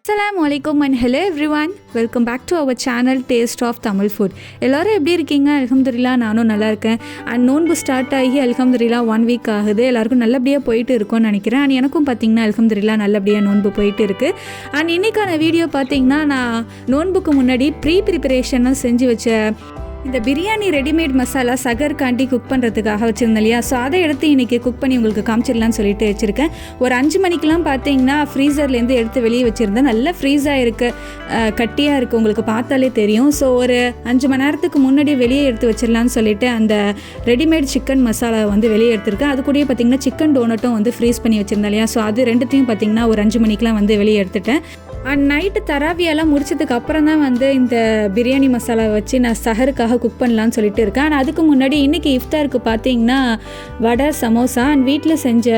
Assalamualaikum and hello everyone, welcome back to our channel Taste of Tamil Food. எல்லாரும் எப்படி இருக்கீங்க? அல்ஹம்துலில்லாஹ் நானும் நல்லா இருக்கேன். அண்ட் நோன்பு ஸ்டார்ட் ஆகி அல்ஹம்துலில்லாஹ் 1 வீக் ஆகுது. எல்லாருக்கும் நல்லபடியாக போயிட்டு இருக்கும்னு நினைக்கிறேன். அண்ட் எனக்கும் பார்த்தீங்கன்னா அல்ஹம்துலில்லாஹ் நல்லபடியாக நோன்பு போயிட்டு இருக்குது. அண்ட் இன்றைக்கான வீடியோ பார்த்தீங்கன்னா நான் நோன்புக்கு முன்னாடி ப்ரிப்பரேஷனாக செஞ்சு வச்ச இந்த பிரியாணி ரெடிமேட் மசாலா சகர்காண்டி குக் பண்ணுறதுக்காக வச்சுருந்தேன் இல்லையா. ஸோ அதை எடுத்து இன்றைக்கி குக் பண்ணி உங்களுக்கு காமிச்சிடலான்னு சொல்லிட்டு வச்சுருக்கேன். ஒரு 5 மணிக்கெலாம் பார்த்தீங்கன்னா ஃப்ரீசர்லேருந்து எடுத்து வெளியே வச்சுருந்தேன். நல்லா ஃப்ரீஸாக இருக்குது, கட்டியாக இருக்குது, உங்களுக்கு பார்த்தாலே தெரியும். ஸோ ஒரு 5 மணி நேரத்துக்கு முன்னாடி வெளியே எடுத்து வச்சிடலான்னு சொல்லிட்டு அந்த ரெடிமேட் சிக்கன் மசாலா வந்து வெளியே எடுத்திருக்கேன். அது கூடயே பார்த்திங்கன்னா சிக்கன் டோனட்டும் வந்து ஃப்ரீஸ் பண்ணி வச்சுருந்தேன் இல்லையா. ஸோ அது ரெண்டுத்தையும் பார்த்திங்கன்னா ஒரு 5 மணிக்கெலாம் வந்து வெளியே எடுத்துட்டேன். அண்ட் நைட்டு தராவியெல்லாம் முடிச்சதுக்கு அப்புறம் தான் வந்து இந்த பிரியாணி மசாலா வச்சு நான் சஹருக்காக குக் பண்ணலான்னு சொல்லிட்டு இருக்கேன். ஆனால் அதுக்கு முன்னாடி இன்றைக்கி இஃப்தாருக்கு பார்த்தீங்கன்னா வடை, சமோசா அண்ட் வீட்டில் செஞ்ச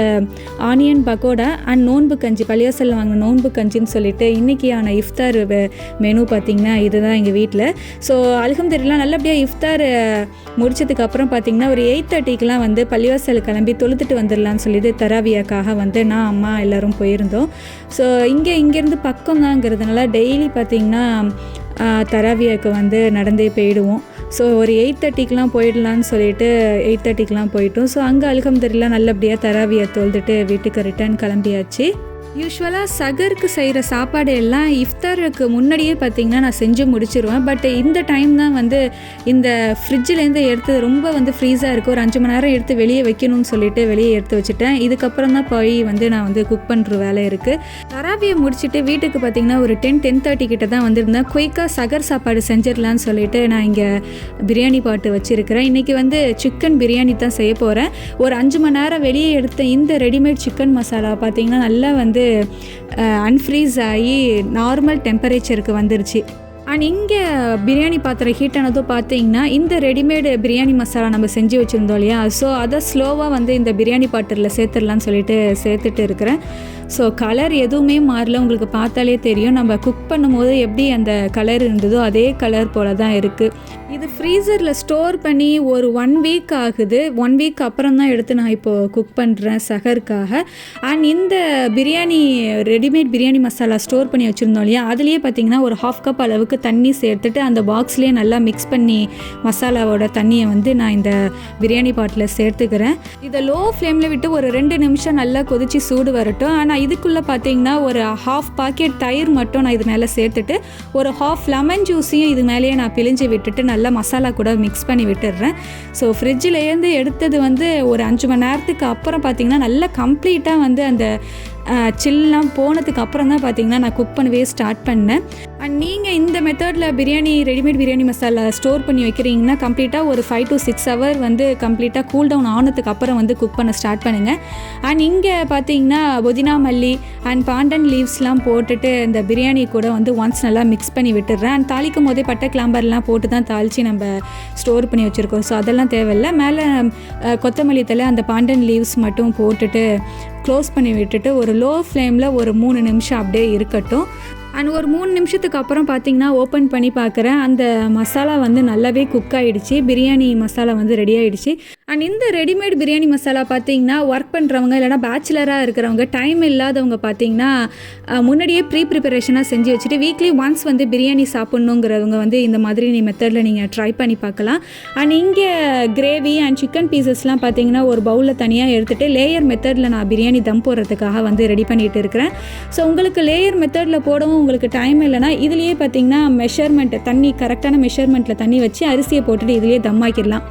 ஆனியன் பக்கோடா அண்ட் நோன்பு கஞ்சி, பள்ளிவாசலில் வாங்கின நோன்பு கஞ்சின்னு சொல்லிட்டு இன்றைக்கியான இஃப்தார் மெனு பார்த்திங்கன்னா இதுதான் எங்கள் வீட்டில். ஸோ அல்ஹம்துலில்லாஹ் நல்லபடியாக இஃப்தார் முடிச்சதுக்கப்புறம் பார்த்திங்கன்னா ஒரு 8:30க்கெலாம் வந்து பள்ளிவாசல் கிளம்பி தொழுதுட்டு வந்துடலான்னு சொல்லிட்டு தராவியாக்காக வந்து நான் அம்மா எல்லோரும் போயிருந்தோம். ஸோ இங்கேருந்து பக்கம்தாங்கிறதுனால டெய்லி பார்த்திங்கன்னா தராவியாவுக்கு வந்து நடந்தே போயிடுவோம். ஸோ ஒரு 8:30க்கெலாம் போயிடலான்னு சொல்லிட்டு 8:30க்கெலாம் போயிட்டோம். ஸோ அங்கே அல்ஹம்துலில்லாஹ் நல்லபடியாக தராவியை தொழுதுட்டு வீட்டுக்கு ரிட்டர்ன் கிளம்பியாச்சு. யூஸ்வலாக சகருக்கு செய்கிற சாப்பாடு எல்லாம் இஃப்தாருக்கு முன்னாடியே பார்த்திங்கன்னா நான் செஞ்சு முடிச்சிருவேன். பட் இந்த டைம் தான் வந்து இந்த ஃப்ரிட்ஜிலேருந்து எடுத்து ரொம்ப வந்து ஃப்ரீஸாக இருக்குது, ஒரு 5 மணி நேரம் எடுத்து வெளியே வைக்கணும்னு சொல்லிட்டு வெளியே எடுத்து வச்சுட்டேன். இதுக்கப்புறம் தான் போய் வந்து நான் வந்து குக் பண்ணுற வேலை இருக்குது. தராவியை முடிச்சுட்டு வீட்டுக்கு பார்த்திங்கன்னா ஒரு 10-10:30 கிட்ட தான் வந்திருந்தேன். குயிக்காக சகர் சாப்பாடு செஞ்சிடலான்னு சொல்லிட்டு நான் இங்கே பிரியாணி பாட்டு வச்சுருக்கிறேன். இன்றைக்கி வந்து சிக்கன் பிரியாணி தான் செய்ய போகிறேன். ஒரு 5 மணி நேரம் வெளியே எடுத்த இந்த ரெடிமேட் சிக்கன் மசாலா பார்த்திங்கன்னா நல்லா வந்து அன்ஃப்ரீஸ் ஆகி நார்மல் டெம்பரேச்சருக்கு வந்துருச்சு. அண்ட் இங்கே பிரியாணி பாத்திரம் ஹீட் ஆனதும் பார்த்தீங்கன்னா இந்த ரெடிமேடு பிரியாணி மசாலா நம்ம செஞ்சு வச்சுருந்தோம் இல்லையா. ஸோ அதை ஸ்லோவாக வந்து இந்த பிரியாணி பாத்திரத்தில் சேர்த்துடலான்னு சொல்லிட்டு சேர்த்துட்டு இருக்கிறேன். ஸோ கலர் எதுவுமே மாறல, உங்களுக்கு பார்த்தாலே தெரியும். நம்ம குக் பண்ணும்போது எப்படி அந்த கலர் இருந்ததோ அதே கலர் போல தான் இருக்குது. இது ஃப்ரீசரில் ஸ்டோர் பண்ணி ஒரு 1 வீக் ஆகுது. 1 வீக் அப்புறம் தான் எடுத்து நான் இப்போது குக் பண்ணுறேன் சஹருக்காக. அண்ட் இந்த பிரியாணி ரெடிமேட் பிரியாணி மசாலா ஸ்டோர் பண்ணி வச்சுருந்தோம் இல்லையா, அதுலேயே பார்த்திங்கன்னா ஒரு 1/2 கப் அளவுக்கு தண்ணி சேர்த்துட்டு அந்த பாக்ஸ்லேயே நல்லா மிக்ஸ் பண்ணி மசாலாவோட தண்ணியை வந்து நான் இந்த பிரியாணி பாட்டில் சேர்த்துக்கிறேன். இதை லோ ஃப்ளேமில் விட்டு ஒரு 2 நிமிஷம் நல்லா கொதித்து சூடு வரட்டும். ஆனால் இதுக்குள்ளே பார்த்தீங்கன்னா ஒரு 1/2 பாக்கெட் தயிர் மட்டும் நான் இது மேலே சேர்த்துட்டு ஒரு 1/2 லெமன் ஜூஸையும் இது மேலேயே நான் பிழிஞ்சு விட்டுட்டு நல்லா மசாலா கூட மிக்ஸ் பண்ணி விட்டுடுறேன். ஸோ ஃப்ரிட்ஜிலேருந்து எடுத்தது வந்து ஒரு 5 மணி நேரத்துக்கு அப்புறம் பார்த்திங்கன்னா நல்லா கம்ப்ளீட்டாக வந்து அந்த சில்லாம் போனதுக்கு அப்புறம் தான் பார்த்திங்கன்னா நான் குக் பண்ணவே ஸ்டார்ட் பண்ணேன். அண்ட் நீங்கள் இந்த மெத்தடில் ரெடிமேட் பிரியாணி மசாலா ஸ்டோர் பண்ணி வைக்கிறீங்கன்னா கம்ப்ளீட்டாக ஒரு 5 to 6 hour வந்து கம்ப்ளீட்டாக கூல் டவுன் ஆனதுக்கு அப்புறம் வந்து குக் பண்ண ஸ்டார்ட் பண்ணுங்கள். அண்ட் இங்கே பார்த்திங்கன்னா புதினா மல்லி அண்ட் பாண்டன் லீவ்ஸ்லாம் போட்டுட்டு இந்த பிரியாணி கூட வந்து ஒன்ஸ் நல்லா மிக்ஸ் பண்ணி விட்டுடுறேன். அண்ட் தாளிக்கும் போதே பட்டை கிளாம்பர்லாம் போட்டு தான் தாளித்து நம்ம ஸ்டோர் பண்ணி வச்சுருக்கோம். ஸோ அதெல்லாம் தேவையில்லை. மேலே கொத்தமல்லி தழை அந்த பாண்டன் லீவ்ஸ் மட்டும் போட்டுட்டு க்ளோஸ் பண்ணி விட்டுட்டு ஒரு லோ ஃப்ளேமில் ஒரு 3 நிமிஷம் அப்படியே இருக்கட்டும். அண்ட் ஒரு 3 நிமிஷத்துக்கு அப்புறம் பார்த்திங்கன்னா ஓப்பன் பண்ணி பார்க்குறேன். அந்த மசாலா வந்து நல்லாவே குக் ஆகிடுச்சு, பிரியாணி மசாலா வந்து ரெடி ஆகிடுச்சு. அண்ட் இந்த ரெடிமேட் பிரியாணி மசாலா பார்த்திங்கன்னா ஒர்க் பண்ணுறவங்க இல்லைனா பேச்சுலராக இருக்கிறவங்க, டைம் இல்லாதவங்க பார்த்திங்கன்னா முன்னாடியே ப்ரிப்பரேஷனாக செஞ்சு வச்சுட்டு வீக்லி ஒன்ஸ் வந்து பிரியாணி சாப்பிட்ணுங்கிறவங்க வந்து இந்த மாதிரி மெத்தடில் நீங்கள் ட்ரை பண்ணி பார்க்கலாம். அண்ட் இங்கே கிரேவி அண்ட் சிக்கன் பீசஸ்லாம் பார்த்திங்கன்னா ஒரு பவுலில் தனியாக எடுத்துகிட்டு லேயர் மெத்தடில் நான் பிரியாணி தம் போடுறதுக்காக வந்து ரெடி பண்ணிகிட்டு இருக்கிறேன். ஸோ உங்களுக்கு லேயர் மெத்தடில் போடவும் உங்களுக்கு டைம் இல்லைனா இதுலேயே பார்த்திங்கன்னா தண்ணி கரெக்டான மெஷர்மெண்ட்டில் தண்ணி வச்சு அரிசியை போட்டுட்டு இதுலேயே தம் ஆக்கிடலாம்.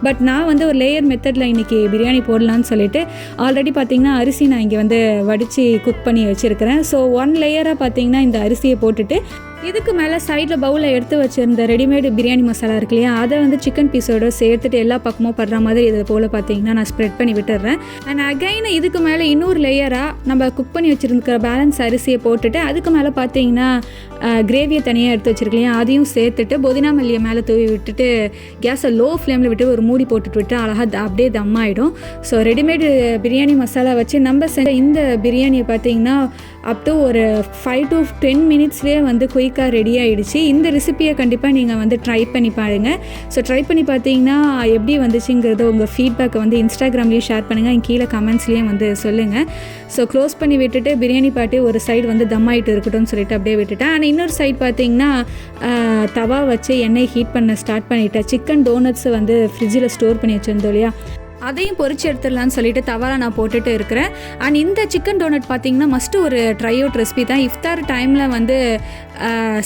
பட் நான் வந்து ஒரு லேயர் மெத்தடில் இன்றைக்கி பிரியாணி போடலான்னு சொல்லிட்டு ஆல்ரெடி பார்த்திங்கன்னா அரிசி நான் இங்கே வந்து வடித்து குக் பண்ணி வச்சுருக்கிறேன். ஸோ 1 லேயராக பார்த்திங்கன்னா இந்த அரிசியை போட்டுட்டு இதுக்கு மேலே சைடில் பவுலில் எடுத்து வச்சுருந்த ரெடிமேடு பிரியாணி மசாலா இருக்கு இல்லையா, அதை வந்து சிக்கன் பீஸோடு சேர்த்துட்டு எல்லா பக்கமும் படுற மாதிரி இது போல் பார்த்தீங்கன்னா நான் ஸ்ப்ரெட் பண்ணி விட்டுடுறேன். அண்ட் அகைன் இதுக்கு மேலே இன்னொரு லேயராக நம்ம குக் பண்ணி வச்சுருக்கிற பேலன்ஸ் அரிசியை போட்டுட்டு அதுக்கு மேலே பார்த்தீங்கன்னா கிரேவியை தனியாக எடுத்து வச்சுருக்கலையா அதையும் சேர்த்துட்டு புதினா மல்லியை மேலே தூவி விட்டுட்டு கேஸை லோ ஃப்ளேமில் விட்டு ஒரு மூடி போட்டுட்டு அழகாக அப்படியே தம் ஆகிடும். ஸோ ரெடிமேடு பிரியாணி மசாலா வச்சு நம்ம செஞ்ச இந்த பிரியாணியை பார்த்தீங்கன்னா அப் டு ஒரு 5 to 10 மினிட்ஸ்லேயே வந்து குயிக்காக ரெடி ஆகிடுச்சு. இந்த ரெசிப்பியை கண்டிப்பாக நீங்கள் வந்து ட்ரை பண்ணி பாருங்கள். ஸோ ட்ரை பண்ணி பார்த்தீங்கன்னா எப்படி வந்துச்சுங்கிறத உங்கள் ஃபீட்பேக்கை வந்து இன்ஸ்டாகிராம்லேயும் ஷேர் பண்ணுங்கள், கீழே கமெண்ட்ஸ்லேயும் வந்து சொல்லுங்கள். ஸோ க்ளோஸ் பண்ணி விட்டுட்டு பிரியாணி பாட்டி ஒரு சைடு வந்து தம் ஆகிட்டு இருக்கட்டும்னு சொல்லிட்டு அப்படியே விட்டுட்டேன். ஆனால் இன்னொரு சைடு பார்த்தீங்கன்னா தவா வச்சு எண்ணெய் ஹீட் பண்ண ஸ்டார்ட் பண்ணிவிட்டேன். சிக்கன் டோனட்ஸ் வந்து ஃப்ரிட்ஜில் ஸ்டோர் பண்ணி வச்சுருந்தோம் இல்லையா, அதையும் பொரிச்சு எடுத்துடலான்னு சொல்லிட்டு தவாவில் நான் போட்டுட்டு இருக்கிறேன். அண்ட் இந்த சிக்கன் டோனட் பார்த்தீங்கன்னா மஸ்ட்டு ஒரு ட்ரை அவுட் ரெசிபி தான். இஃப்தார் டைமில் வந்து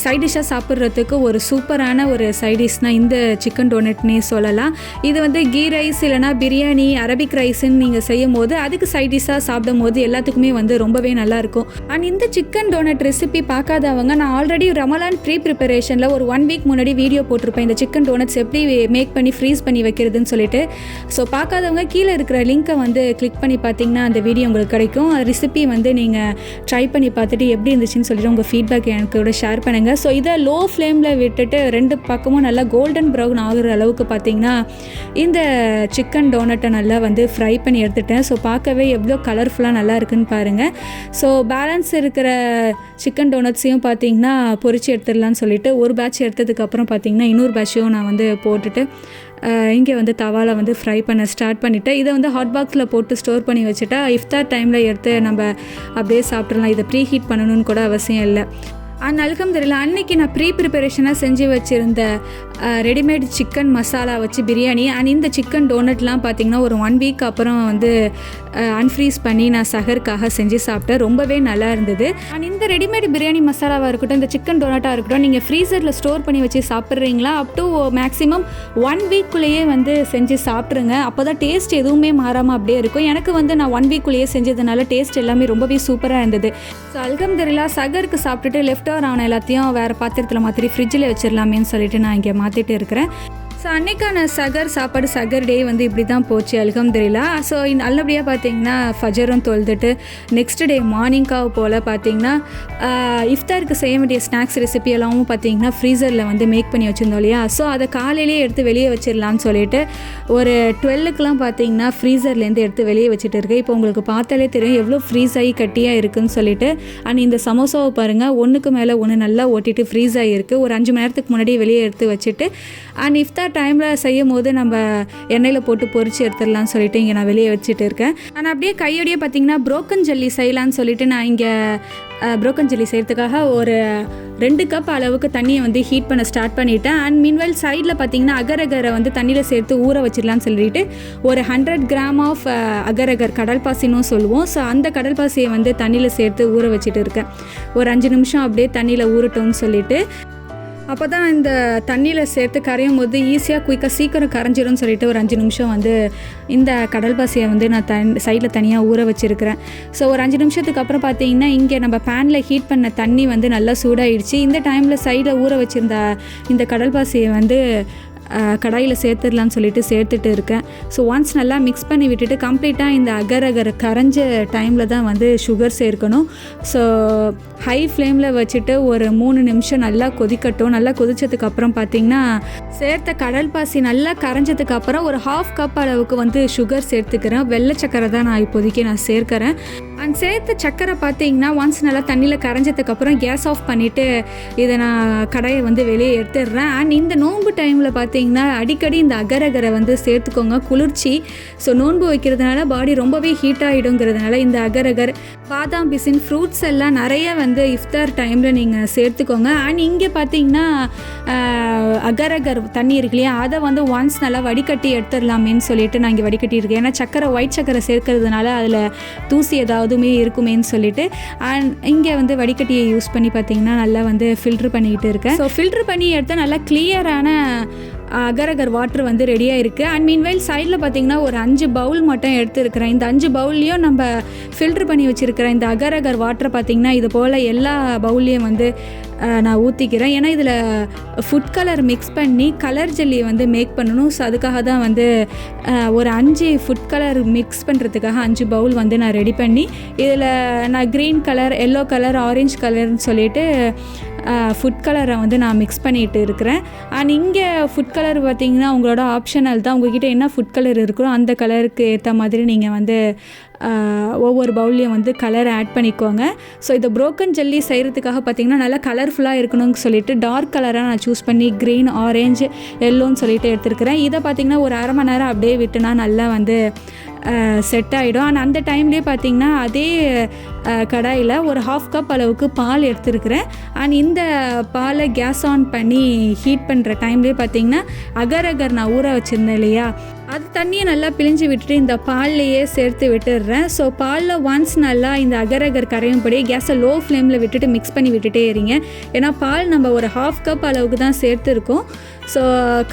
சைட் டிஷ்ஷாக சாப்பிட்றதுக்கு ஒரு சூப்பரான ஒரு சைட் டிஷ்னால் இந்த சிக்கன் டோனட்னே சொல்லலாம். இது வந்து கீ ரைஸ் இல்லைனா பிரியாணி அரபிக் ரைஸ்ன்னு நீங்கள் செய்யும் போது அதுக்கு சைட் டிஷ்ஷாக சாப்பிடும் போது எல்லாத்துக்குமே வந்து ரொம்பவே நல்லாயிருக்கும். அண்ட் இந்த சிக்கன் டோனட் ரெசிபி பார்க்காதவங்க, நான் ஆல்ரெடி ரமலான் ப்ரிப்பரேஷனில் ஒரு 1 வீக் முன்னாடி வீடியோ போட்டிருப்பேன் இந்த சிக்கன் டோனட்ஸ் எப்படி மேக் பண்ணி ஃப்ரீஸ் பண்ணி வைக்கிறதுன்னு சொல்லிட்டு. ஸோ பார்க்காதவங்க கீழே இருக்கிற லிங்க்கை வந்து கிளிக் பண்ணி பார்த்தீங்கன்னா அந்த வீடியோ உங்களுக்கு கிடைக்கும். ரெசிபி வந்து நீங்கள் ட்ரை பண்ணி பார்த்துட்டு எப்படி இருந்துச்சுன்னு சொல்லிட்டு உங்கள் ஃபீட்பேக் எனக்கு கூட ஷேர் பண்ணுங்கள். ஸோ இதை லோ ஃப்ளேமில் விட்டுட்டு 2 பக்கமும் நல்லா கோல்டன் ப்ரௌன் ஆகிற அளவுக்கு பார்த்தீங்கன்னா இந்த சிக்கன் டோனட்டை நல்லா வந்து ஃப்ரை பண்ணி எடுத்துட்டேன். ஸோ பார்க்கவே எவ்வளோ கலர்ஃபுல்லாக நல்லா இருக்குன்னு பாருங்கள். ஸோ பேலன்ஸ் இருக்கிற சிக்கன் டோனட்ஸையும் பார்த்தீங்கன்னா பொரிச்சு எடுத்துடலான்னு சொல்லிட்டு ஒரு பேட்ச் எடுத்ததுக்கப்புறம் பார்த்தீங்கன்னா இன்னொரு பேட்சையும் நான் வந்து போட்டுட்டு இங்கே வந்து தவாவில் வந்து ஃப்ரை பண்ண ஸ்டார்ட் பண்ணிவிட்டு இதை வந்து ஹாட் பாக்ஸில் போட்டு ஸ்டோர் பண்ணி வச்சுட்டா இஃப்தார் டைமில் எடுத்து நம்ம அப்படியே சாப்பிட்றலாம். இதை ப்ரீ ஹீட் பண்ணணும்னு கூட அவசியம் இல்லை. அண்ட் அல்ஹம்துலில்லாஹ் அன்றைக்கி நான் ப்ரிப்பரேஷனாக செஞ்சு வச்சுருந்த ரெடிமேட் சிக்கன் மசாலா வச்சு பிரியாணி அண்ட் இந்த சிக்கன் டோனட்லாம் பார்த்திங்கன்னா ஒரு 1 வீக் அப்புறம் வந்து அன்ஃப்ரீஸ் பண்ணி நான் சஹருக்காக செஞ்சு சாப்பிட்டேன். ரொம்பவே நல்லா இருந்தது. அண்ட் இந்த ரெடிமேட் பிரியாணி மசாலாவாக இருக்கட்டும், இந்த சிக்கன் டோனட்டாக இருக்கட்டும், நீங்கள் ஃப்ரீசரில் ஸ்டோர் பண்ணி வச்சு சாப்பிட்றீங்களா அப் டு மேக்ஸிமம் 1 வீக்குள்ளேயே வந்து செஞ்சு சாப்பிட்ருங்க. அப்போ தான் டேஸ்ட் எதுவுமே மாறாமல் அப்படியே இருக்கும். எனக்கு வந்து நான் 1 வீக்குள்ளேயே செஞ்சதுனால டேஸ்ட் எல்லாமே ரொம்பவே சூப்பராக இருந்தது. ஸோ அல்ஹம்துலில்லாஹ் சஹருக்கு சாப்பிட்டுட்டு லெஃப்ட் ஓவர் எல்லாத்தையும் வேறு பாத்திரத்தில் மாற்றி ஃப்ரிட்ஜில் வச்சிடலாமேன்னு சொல்லிட்டு நான் இங்கே மாற்றிட்டு இருக்கிறேன். ஸோ அன்றைக்கான சகர் டே வந்து இப்படி தான் போச்சு அல்ஹம்துலில்லாஹ். ஸோ நல்லபடியாக பார்த்தீங்கன்னா ஃபஜரும் தொழுதுட்டு நெக்ஸ்ட் டே மார்னிங்காக போல் பார்த்தீங்கன்னா இஃப்தாருக்கு செய்ய வேண்டிய ஸ்நாக்ஸ் ரெசிபி எல்லாமும் பார்த்தீங்கன்னா ஃப்ரீசரில் வந்து மேக் பண்ணி வச்சுருந்தோம் இல்லையா. ஸோ அதை காலையிலேயே எடுத்து வெளியே வச்சிடலான்னு சொல்லிட்டு ஒரு 12க்குலாம் பார்த்தீங்கன்னா ஃப்ரீசர்லேருந்து எடுத்து வெளியே வச்சுட்டு இருக்கேன். இப்போ உங்களுக்கு பார்த்தாலே தெரியும் எவ்வளோ ஃப்ரீஸ் ஆகி கட்டியாக இருக்குதுன்னு சொல்லிட்டு. அண்ட் இந்த சமோசாவை பாருங்கள், ஒன்றுக்கு மேலே ஒன்று நல்லா ஓட்டிட்டு ஃப்ரீஸ் ஆகிருக்கு. ஒரு 5 மணி நேரத்துக்கு முன்னாடி வெளியே எடுத்து வச்சுட்டு அண்ட் இஃப்தார் டைமில் செய்யும் போது நம்ம எண்ணெயில் போட்டு பொரிச்சு எடுத்துடலான்னு சொல்லிட்டு இங்கே நான் வெளியே வச்சுட்டு இருக்கேன். நான் அப்படியே கையோடையே பார்த்தீங்கன்னா புரோக்கன் ஜெல்லி செய்யலான்னு சொல்லிட்டு நான் இங்கே புரோக்கன் ஜெல்லி செய்கிறதுக்காக ஒரு 2 கப் அளவுக்கு தண்ணியை வந்து ஹீட் பண்ண ஸ்டார்ட் பண்ணிவிட்டேன். அண்ட் மீன்வெல் சைடில் பார்த்தீங்கன்னா அகரகரை வந்து தண்ணியில் சேர்த்து ஊற வச்சிடலான்னு சொல்லிட்டு ஒரு 100 கிராம் ஆஃப் அகரகர் கடல் பாசின்னு சொல்லுவோம். ஸோ அந்த கடல் பாசியை வந்து தண்ணியில் சேர்த்து ஊற வச்சுட்டு இருக்கேன். ஒரு 5 நிமிஷம் அப்படியே தண்ணியில் ஊறட்டோம்னு சொல்லிட்டு. அப்போ தான் இந்த தண்ணியில் சேர்த்து கரையும் போது ஈஸியாக குயிக்காக சீக்கிரம் கரைஞ்சிடும்னு சொல்லிட்டு ஒரு 5 நிமிஷம் வந்து இந்த கடல் பாசியை வந்து நான் சைடில் தனியாக ஊற வச்சுருக்கிறேன். ஸோ ஒரு 5 நிமிஷத்துக்கு அப்புறம் பார்த்தீங்கன்னா இங்கே நம்ம பேனில் ஹீட் பண்ண தண்ணி வந்து நல்லா சூடாகிடுச்சு. இந்த டைமில் சைடில் ஊற வச்சுருந்த இந்த கடல் பாசியை வந்து கடாயில் சேர்த்துடலான்னு சொல்லிட்டு சேர்த்துட்டு இருக்கேன். ஸோ ஒன்ஸ் நல்லா மிக்ஸ் பண்ணி விட்டுட்டு கம்ப்ளீட்டாக இந்த அகர் கரைஞ்ச டைமில் தான் வந்து சுகர் சேர்க்கணும். ஸோ ஹை ஃப்ளேமில் வச்சுட்டு ஒரு 3 நிமிஷம் நல்லா கொதிக்கட்டும். நல்லா கொதிச்சதுக்கப்புறம் பார்த்திங்கன்னா சேர்த்த கடல் பாசி நல்லா கரைஞ்சதுக்கு அப்புறம் ஒரு 1/2 கப் அளவுக்கு வந்து சுகர் சேர்த்துக்கிறேன். வெள்ளை சக்கரை தான் நான் இப்போதைக்கு நான் சேர்க்கிறேன். அண்ட் சேர்த்த சக்கரை பார்த்தீங்கன்னா ஒன்ஸ் நல்லா தண்ணியில் கரைஞ்சதுக்கப்புறம் கேஸ் ஆஃப் பண்ணிவிட்டு இதை நான் கடாயை வந்து வெளியே எடுத்துடுறேன். அண்ட் இந்த நோன்பு டைமில் பார்த்தீங்கன்னா அடிக்கடி இந்த அகரகரை வந்து சேர்த்துக்கோங்க, குளிர்ச்சி. ஸோ நோன்பு வைக்கிறதுனால பாடி ரொம்பவே ஹீட் ஆகிடுங்கிறதுனால இந்த அகரகர் பாதாம் பிசின் ஃப்ரூட்ஸ் எல்லாம் நிறைய வந்து இஃப்தார் டைமில் நீங்கள் சேர்த்துக்கோங்க. அண்ட் இங்கே பார்த்தீங்கன்னா அகரகர் தண்ணி இருக்கு இல்லையா, அதை வந்து ஒன்ஸ் நல்லா வடிகட்டி எடுத்துடலாமேன்னு சொல்லிட்டு நான் இங்கே வடிகட்டி இருக்கேன். ஏன்னா சக்கரை ஒயிட் சக்கரை சேர்க்கறதுனால அதில் தூசி ஏதாவதுமே இருக்குமேன்னு சொல்லிட்டு. அண்ட் இங்கே வந்து வடிகட்டியை யூஸ் பண்ணி பார்த்தீங்கன்னா நல்லா வந்து ஃபில்ட்ரு பண்ணிக்கிட்டு இருக்கேன். ஸோ ஃபில்ட்ரு பண்ணி எடுத்தால் நல்லா கிளியரான அகரகர் வாட்டர் வந்து ரெடியாக இருக்குது. அண்ட் மீன்வைல் சைடில் பார்த்தீங்கன்னா ஒரு 5 பவுல் மட்டும் எடுத்துருக்கிறேன். இந்த 5 பவுல்லையும் நம்ம ஃபில்ட்ரு பண்ணி வச்சுருக்கிற இந்த அகரகர் வாட்டரை பார்த்திங்கன்னா இது போல் எல்லா பவுல்லையும் வந்து நான் ஊற்றிக்கிறேன். ஏன்னா இதில் ஃபுட் கலர் மிக்ஸ் பண்ணி கலர் ஜெல்லி வந்து மேக் பண்ணணும். ஸோ அதுக்காக தான் வந்து ஒரு 5 ஃபுட் கலர் மிக்ஸ் பண்ணுறதுக்காக 5 பவுல் வந்து நான் ரெடி பண்ணி இதில் நான் green colour, yellow colour, orange கலர்னு சொல்லிட்டு ஃபுட் கலரை வந்து நான் மிக்ஸ் பண்ணிகிட்டு இருக்கிறேன். அண்ட் இங்கே ஃபுட் கலர் பார்த்திங்கன்னா உங்களோட ஆப்ஷனல் தான். உங்கள்கிட்ட என்ன ஃபுட் கலர் இருக்கோ அந்த கலருக்கு ஏற்ற மாதிரி நீங்கள் வந்து ஒவ்வொரு பவுல்லையும் வந்து கலர் ஆட் பண்ணிக்கோங்க. ஸோ இதை ப்ரோக்கன் ஜெல்லி செய்கிறதுக்காக பார்த்திங்கன்னா நல்லா கலர்ஃபுல்லாக இருக்கணும்னு சொல்லிட்டு டார்க் கலராக நான் சூஸ் பண்ணி க்ரீன், ஆரஞ்சு, எல்லோன்னு சொல்லிட்டு எடுத்துருக்கிறேன். இதை பார்த்திங்கன்னா ஒரு அரை மணி நேரம் அப்படியே விட்டுனா நல்லா வந்து செட் ஆகிடும். ஆனால் அந்த டைம்லேயே பார்த்திங்கன்னா அதே கடாயில் ஒரு 1/2 கப் அளவுக்கு பால் எடுத்துருக்கிறேன். அண்ட் இந்த பாலை கேஸ் ஆன் பண்ணி ஹீட் பண்ணுற டைம்லேயே பார்த்திங்கன்னா அகர் நான் ஊற வச்சுருந்தேன் இல்லையா, அது தண்ணியை நல்லா பிழிஞ்சு விட்டுட்டு இந்த பால்லையே சேர்த்து விட்டுடுறேன். ஸோ பாலில் ஒன்ஸ் நல்லா இந்த அகர் கரையும்படி கேஸை லோ ஃப்ளேமில் விட்டுட்டு மிக்ஸ் பண்ணி விட்டுட்டே இருங்க. ஏன்னா பால் நம்ம ஒரு 1/2 கப் அளவுக்கு தான் சேர்த்துருக்கோம். ஸோ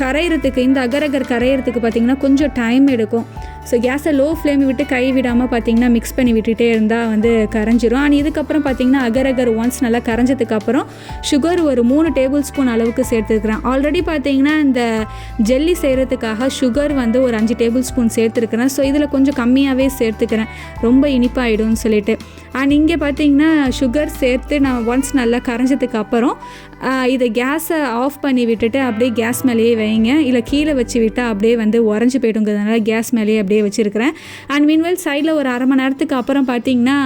கரையிறதுக்கு, இந்த அகர் கரையிறதுக்கு பார்த்திங்கன்னா கொஞ்சம் டைம் எடுக்கும். ஸோ கேஸை லோ ஃப்ளேம் விட்டு கை விடாமல் பார்த்திங்கன்னா மிக்ஸ் பண்ணி விட்டுட்டே இருந்தால் வந்து கரைஞ்சிரும். அண்ட் இதுக்கப்புறம் பார்த்திங்கன்னா அகர் ஒன்ஸ் நல்லா கரைஞ்சதுக்கப்புறம் சுகர் ஒரு 3 டேபிள் ஸ்பூன் அளவுக்கு சேர்த்துருக்குறேன். ஆல்ரெடி பார்த்திங்கன்னா இந்த ஜெல்லி செய்கிறதுக்காக சுகர் வந்து ஒரு 5 டேபிள் ஸ்பூன் சேர்த்துருக்குறேன். ஸோ இதில் கொஞ்சம் கம்மியாகவே சேர்த்துக்கிறேன், ரொம்ப இனிப்பாகிடும்னு சொல்லிட்டு. அண்ட் இங்கே பார்த்திங்கன்னா சுகர் சேர்த்து நான் ஒன்ஸ் நல்லா கரைஞ்சதுக்கு அப்புறம் இதை கேஸை ஆஃப் பண்ணி விட்டுட்டு அப்படியே கேஸ் மேலேயே வைங்க. இல்லை கீழே வச்சு விட்டால் அப்படியே வந்து உறைஞ்சி போய்டுங்கிறதுனால கேஸ் மேலேயே அப்படியே வச்சுருக்கிறேன். அண்ட் மீன்வெல் சைடில் ஒரு அரை மணி நேரத்துக்கு அப்புறம் பார்த்திங்கன்னா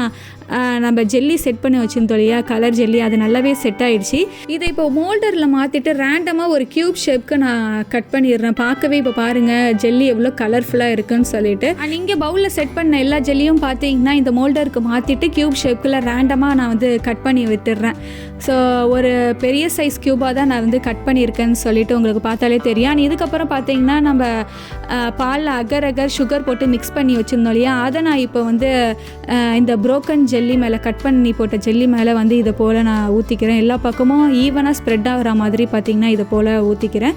நம்ம ஜெல்லி செட் பண்ணி வச்சுருந்தோம் இல்லையா, கலர் ஜெல்லி, அது நல்லாவே செட் ஆகிடுச்சு. இதை இப்போ மோல்டரில் மாற்றிட்டு ரேண்டமாக ஒரு க்யூப் ஷேப்க்கு நான் கட் பண்ணிடுறேன். பார்க்கவே இப்போ பாருங்கள் ஜெல்லி எவ்வளோ கலர்ஃபுல்லாக இருக்குன்னு சொல்லிட்டு. அண்ட் இங்கே பவுலில் செட் பண்ண எல்லா ஜெல்லியும் பார்த்திங்கன்னா இந்த மோல்டருக்கு மாற்றிட்டு க்யூப் ஷேப்கில் ரேண்டமாக நான் வந்து கட் பண்ணி விட்டுடுறேன். ஸோ ஒரு பெரிய சைஸ் க்யூபாக தான் நான் வந்து கட் பண்ணியிருக்கேன்னு சொல்லிட்டு உங்களுக்கு பார்த்தாலே தெரியும். அண்ட் இதுக்கப்புறம் பார்த்திங்கன்னா நம்ம பாலில் அகர் சுகர் போட்டு மிக்ஸ் பண்ணி வச்சுருந்தோம் இல்லையா, அதை நான் இப்போ வந்து இந்த ப்ரோக்கன் ஜெல்லி மேலே, கட் பண்ணி போட்ட ஜெல்லி மேலே வந்து இதை போல் நான் ஊற்றிக்கிறேன். எல்லா பக்கமும் ஈவனாக ஸ்ப்ரெட் ஆகிற மாதிரி பார்த்திங்கன்னா இதை போல் ஊற்றிக்கிறேன்.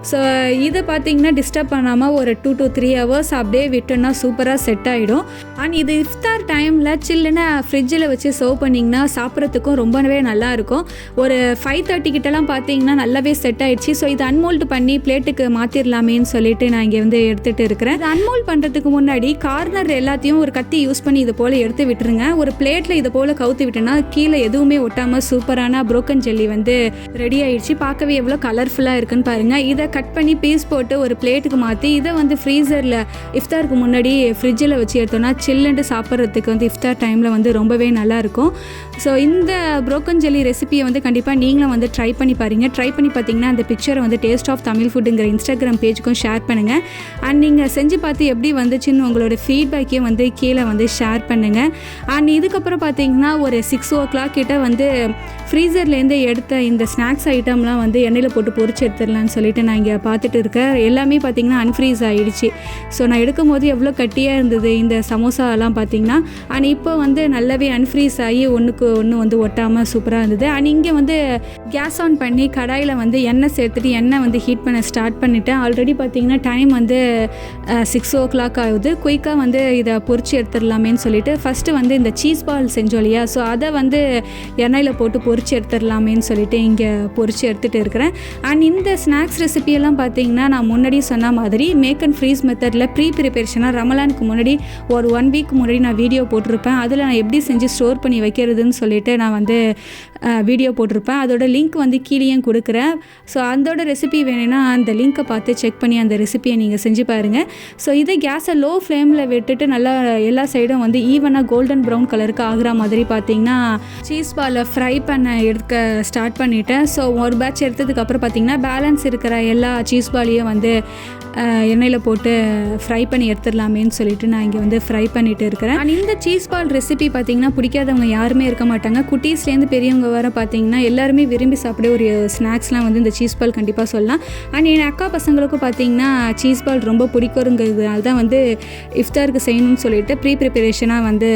ஸோ இதை பார்த்திங்கன்னா டிஸ்டர்ப் பண்ணாமல் ஒரு 2 to 3 hours அப்படியே விட்டோன்னா சூப்பராக செட் ஆகிடும். அண்ட் இது இஃப்தார் டைமில் சில்லுன்னு ஃப்ரிட்ஜில் வச்சு சர்வ் பண்ணிங்கன்னா சாப்பிட்றதுக்கும் ரொம்பவே நல்லாயிருக்கும். ஒரு 5:30 கிட்டலாம் பார்த்திங்கன்னா நல்லாவே செட் ஆகிடுச்சு. ஸோ இதை அன்மோல்டு பண்ணி பிளேட்டுக்கு மாற்றிடலாமேன்னு சொல்லிட்டு நான் இங்கே வந்து எடுத்துகிட்டு இருக்கிறேன். இது அன்மோல்ட் பண்ணுறதுக்கு முன்னாடி கார்னர் எல்லாத்தையும் ஒரு கத்தி யூஸ் பண்ணி இது போல் எடுத்து விட்டுருங்க. ஒரு பிளேட்டில் இது போல் கவுத்து விட்டேன்னா கீழே எதுவுமே ஒட்டாமல் சூப்பரான ப்ரோக்கன் ஜெல்லி வந்து ரெடி ஆகிடுச்சு. பார்க்கவே எவ்வளோ கலர்ஃபுல்லாக இருக்குன்னு பாருங்கள். இதை கட் பண்ணி பீஸ் போட்டு ஒரு பிளேட்டுக்கு மாற்றி இதை வந்து ஃப்ரீசரில் இஃப்தாருக்கு முன்னாடி ஃப்ரிட்ஜில் வச்சு எடுத்தோன்னா சில்லுண்டு சாப்பிட்றதுக்கு வந்து இஃப்தார் டைமில் வந்து ரொம்பவே நல்லாயிருக்கும். ஸோ இந்த ப்ரோக்கன் ஜெல்லி ரெசிபியை வந்து கண்டிப்பாக நீங்களும் வந்து ட்ரை பண்ணி பாருங்கள். ட்ரை பண்ணி பார்த்தீங்கன்னா அந்த பிக்சரை வந்து டேஸ்ட் ஆஃப் தமிழ் ஃபுட்டுங்கிற இன்ஸ்டாகிராம் பேஜுக்கும் ஷேர் பண்ணுங்கள். அண்ட் நீங்கள் செஞ்சு பார்த்து எப்படி வந்துச்சுன்னு உங்களோட ஃபீட்பேக்கையும் வந்து கீழே வந்து ஷேர் பண்ணுங்கள். அண்ட் இதுக்கப்புறம் பார்த்தீங்கன்னா ஒரு 6 o'clock கிட்ட வந்து ஃப்ரீசர்லேருந்து எடுத்த இந்த ஸ்நாக்ஸ் ஐட்டம்லாம் வந்து எண்ணெயில் போட்டு பொரிச்சு எடுத்துடலான்னு சொல்லிட்டு நான் இங்கே பார்த்துட்டு இருக்கேன். எல்லாமே பார்த்திங்கன்னா அன்ஃப்ரீஸ் ஆகிடுச்சு. ஸோ நான் எடுக்கும் போது எவ்வளோ கட்டியாக இருந்தது இந்த சமோசாலாம் பார்த்திங்கன்னா. அண்ட் இப்போ வந்து நல்லாவே அன்ஃப்ரீஸ் ஆகி ஒன்றுக்கு ஒன்று வந்து ஒட்டாமல் சூப்பராக இருந்தது. அண்ட் இங்கே வந்து கேஸ் ஆன் பண்ணி கடாயில் வந்து எண்ணெய் சேர்த்துட்டு எண்ணெய் வந்து ஹீட் பண்ண ஸ்டார்ட் பண்ணிவிட்டேன். ஆல்ரெடி பார்த்திங்கன்னா டைம் வந்து 6 o'clock ஆகுது. குயிக்காக வந்து இதை பொரிச்சு எடுத்துடலாமேன்னு சொல்லிட்டு ஃபஸ்ட்டு வந்து இந்த சீஸ் பால் செஞ்சோம் இல்லையா, ஸோ அதை வந்து எண்ணெயில் போட்டு பொரிச்சு எடுத்துடலாமேன்னு சொல்லிட்டு இங்கே பொரிச்சு எடுத்துகிட்டு இருக்கிறேன். அண்ட் இந்த ஸ்நாக்ஸ் ரெசிபியெல்லாம் பார்த்திங்கன்னா நான் முன்னாடி சொன்ன மாதிரி மேக் அண்ட் ஃப்ரீஸ் மெத்தடில் ப்ரிப்பரேஷனாக ரமலானுக்கு முன்னாடி ஒரு 1 week முன்னாடி நான் வீடியோ போட்டிருப்பேன். அதில் நான் எப்படி செஞ்சு ஸ்டோர் பண்ணி வைக்கிறதுன்னு சொல்லிட்டு நான் வந்து வீடியோ போட்டிருப்பேன். அதோட லிங்க் வந்து கீழேயும் கொடுக்குறேன். ஸோ அதோட ரெசிபி வேணும்னா அந்த லிங்க்கை பார்த்து செக் பண்ணி அந்த ரெசிபியை நீங்கள் செஞ்சு பாருங்கள். ஸோ இதை கேஸை லோ ஃப்ளேமில் விட்டுட்டு நல்லா எல்லா சைடும் வந்து ஈவனாக கோல்டன் ப்ரௌன் கலருக்கு ஆகிற மாதிரி பார்த்திங்கன்னா சீஸ் பாலை ஃப்ரை பண்ண எடுக்க ஸ்டார்ட் பண்ணிவிட்டேன். ஸோ ஒரு பேட்ச் எடுத்ததுக்கப்புறம் பார்த்திங்கன்னா பேலன்ஸ் இருக்கிற எல்லா சீஸ் பாலையும் வந்து எண்ணெயில் போட்டு ஃப்ரை பண்ணி எடுத்துடலாமேன்னு சொல்லிட்டு நான் இங்கே வந்து ஃப்ரை பண்ணிட்டு இருக்கிறேன். அண்ட் இந்த சீஸ் பால் ரெசிபி பார்த்திங்கன்னா பிடிக்காதவங்க யாருமே இருக்க மாட்டாங்க. குட்டீஸ்லேருந்து பெரியவங்க வர பார்த்திங்கன்னா எல்லாருமே விரும்பி சாப்பிட ஒரு ஸ்நாக்ஸ்லாம் வந்து இந்த சீஸ் பால் கண்டிப்பாக சொல்லலாம். அண்ட் என் அக்கா பசங்களுக்கும் பார்த்திங்கன்னா சீஸ் பால் ரொம்ப பிடிக்குங்கிறதுனால தான் வந்து இஃப்தாருக்கு செய்யணும்னு சொல்லிட்டு ப்ரிப்பரேஷனாக வந்து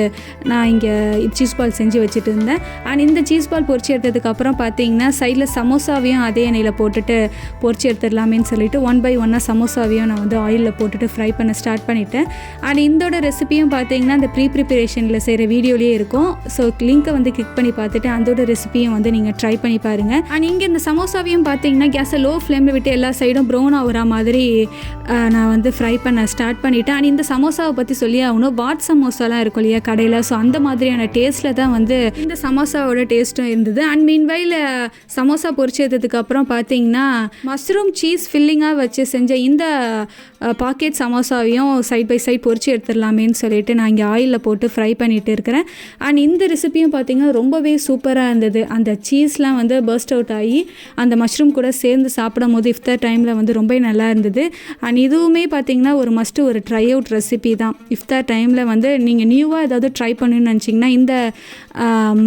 நான் இங்கே சீஸ் பால் செஞ்சு வச்சுட்டு இருந்தேன். அண்ட் இந்த சீஸ் பால் பொரிச்சு எடுத்ததுக்கப்புறம் பார்த்திங்கன்னா சைடில் சமோசாவையும் அதே எண்ணெயில் போட்டுட்டு பொரிச்சு எடுத்துடலாமேன்னு சொல்லிட்டு 1 by 1 சமோசாவையும் நான் வந்து ஆயிலில் போட்டுட்டு ஃப்ரை பண்ண ஸ்டார்ட் பண்ணிவிட்டேன். அண்ட் இதோட ரெசிபியும் பார்த்திங்கன்னா அந்த ப்ரிப்பரேஷனில் செய்கிற வீடியோலேயே இருக்கும். ஸோ லிங்க்கை வந்து கிளிக் பண்ணி பார்த்துட்டு அதோட ரெசிபியும் வந்து நீங்கள் ட்ரை பண்ணி பாருங்கள். அண்ட் இங்கே இந்த சமோசாவையும் பார்த்தீங்கன்னா கேஸை லோ ஃப்ளேமில் விட்டு எல்லா சைடும் ப்ரௌன் ஆகிற மாதிரி நான் வந்து ஃப்ரை பண்ண ஸ்டார்ட் பண்ணிவிட்டேன். அண்ட் இந்த சமோசாவை பற்றி சொல்லி ஆகணும், பாட் சமோசாலாம் இருக்கும் இல்லையா கடையில், ஸோ அந்த மாதிரியான டேஸ்ட்டில் தான் வந்து இந்த சமோசாவோட டேஸ்ட்டும் இருந்தது. அண்ட் மீன்வைல் சமோசா பொரிச்சதுக்கு அப்புறம் பார்த்தீங்கன்னா மஷ்ரூம் சீஸ் ஃபில்லிங்காக வச்சு செஞ்ச இந்த பாக்கெட் சமோசாவையும் சைட் பை சைட் பொரிச்சு எடுத்துடலாமேன்னு சொல்லிட்டு நான் இங்கே ஆயிலில் போட்டு ஃப்ரை பண்ணிகிட்டு இருக்கிறேன். அண்ட் இந்த ரெசிபியும் பார்த்திங்கன்னா ரொம்பவே சூப்பராக இருந்தது. அந்த சீஸ்லாம் வந்து பர்ஸ்ட் அவுட் ஆகி அந்த மஷ்ரூம் கூட சேர்ந்து சாப்பிடும் போது இஃப்தார் டைமில் வந்து ரொம்ப நல்லா இருந்தது. அண்ட் இதுவுமே பார்த்திங்கன்னா ஒரு ட்ரை அவுட் ரெசிபி தான். இஃப்தார் டைமில் வந்து நீங்கள் நியூவாக ஏதாவது ட்ரை பண்ணணும்னு நினச்சிங்கன்னா இந்த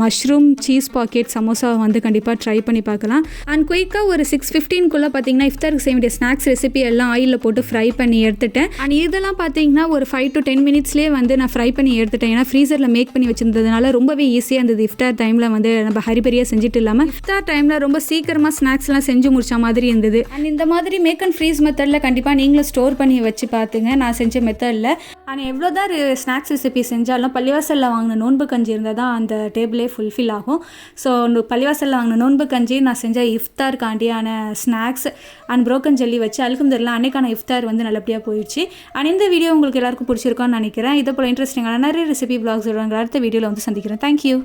மஷ்ரூம் சீஸ் பாக்கெட் சமோசாவை வந்து கண்டிப்பாக ட்ரை பண்ணி பார்க்கலாம். அண்ட் குயிக்காக ஒரு 6:15 பார்த்திங்கன்னா இஃப்தாருக்கு செய்ய வேண்டிய ஸ்நாக்ஸ் ரெசிபி எல்லாம் ஆயிலில் போட்டு ஃப்ரை பண்ணி எடுத்துட்டேன். அண்ட் இதெல்லாம் பார்த்தீங்கன்னா ஒரு 5 to 10 மினிட்ஸ்லேயே வந்து நான் ஃப்ரை பண்ணி எடுத்துட்டேன். ஏன்னா ஃப்ரீசரில் மேக் பண்ணி வச்சிருந்ததுனால ரொம்பவே ஈஸியாக இருந்தது. இஃப்தார் டைமில் வந்து நம்ம ஹரிபரியாக செஞ்சுட்டு இல்லாமல் இஃப்தார் டைமில் ரொம்ப சீக்கிரமாக ஸ்நாக்ஸ்லாம் செஞ்சு முடிச்ச மாதிரி இருந்தது. அண்ட் இந்த மாதிரி மேக் அண்ட் ஃப்ரீஸ் மெத்தடில் கண்டிப்பாக நீங்களும் ஸ்டோர் பண்ணி வச்சு பார்த்துங்க நான் செஞ்ச மெத்தடில். ஆனால் எவ்வளோதான் ஸ்நாக்ஸ் ரெசிபி செஞ்சாலும் பள்ளிவாசலில் வாங்கின நோன்பு கஞ்சி இருந்தால் தான் அந்த டேபிளே ஃபுல்ஃபில் ஆகும். ஸோ பள்ளிவாசலில் வாங்கின நோன்பு கஞ்சி நான் செஞ்ச இஃப்தார்காண்டியான ஸ்நாக்ஸ் அண்ட் புரோக்கன் ஜெல்லி வச்சு அல்ஹம்துலில்லாஹ் அன்னைக்கான இஃப்தார் வந்து நல்லபடியாக போயிடுச்சு. அண்ட் இந்த வீடியோ உங்களுக்கு எல்லாருக்கும் பிடிச்சிருக்கோன்னு நினைக்கிறேன். இதே போல் இன்ட்ரெஸ்டிங்கான நிறைய ரெசிபி பிளாக்ஸ் அடுத்த வீடியோவில் வந்து சந்திக்கிறேன். தேங்க்யூ.